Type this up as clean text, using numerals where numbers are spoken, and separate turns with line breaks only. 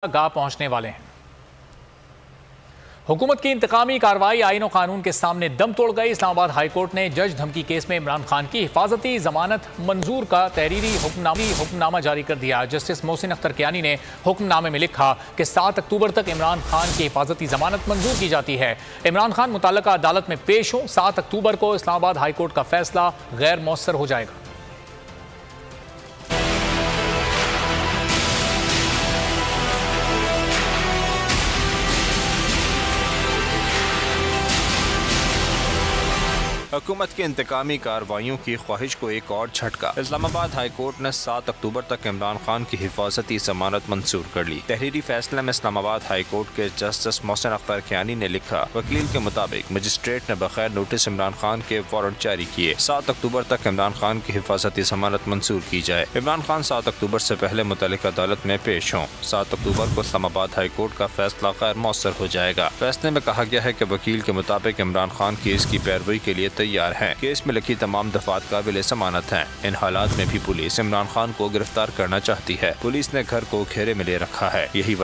गाह पहुंचने वाले हैं। हुकूमत की इंतकामी कार्रवाई आईन और कानून के सामने दम तोड़ गई। इस्लामाबाद हाईकोर्ट ने जज धमकी केस में इमरान खान की हिफाजती जमानत मंजूर का तहरीरी हुक्मनामा जारी कर दिया। जस्टिस मोहसिन अख्तर कियानी ने हुक्मनामे में लिखा कि 7 अक्टूबर तक इमरान खान की हिफाजती जमानत मंजूर की जाती है। इमरान खान मुतल्लका अदालत में पेश हों। 7 अक्टूबर को इस्लामाबाद हाईकोर्ट का फैसला गैर मौसर हो जाएगा।
हुकूमत की इंतकामी कार्रवाइयों की ख्वाहिश को एक और झटका। इस्लामाबाद हाई कोर्ट ने 7 अक्टूबर तक इमरान खान की हिफाजती जमानत मंजूर कर ली। तहरीरी फैसले में इस्लामाबाद हाई कोर्ट के जस्टिस मोहसिन अख्तर कियानी ने लिखा, वकील के मुताबिक मजिस्ट्रेट ने बगैर नोटिस इमरान खान के वारंट जारी किए। 7 अक्टूबर तक इमरान खान की हिफाजती जमानत मंजूर की जाए। इमरान खान 7 अक्टूबर से पहले मुतल्लिका अदालत में पेश हों। 7 अक्टूबर को इस्लामाबाद हाई कोर्ट का फैसला गैर मौसर हो जाएगा। फैसले में कहा गया है कि वकील के मुताबिक इमरान खान केस की पैरवी के लिए तैयार है। केस में लिखी तमाम दफात काबिल जमानत हैं। इन हालात में भी पुलिस इमरान खान को गिरफ्तार करना चाहती है। पुलिस ने घर को घेरे में ले रखा है। यही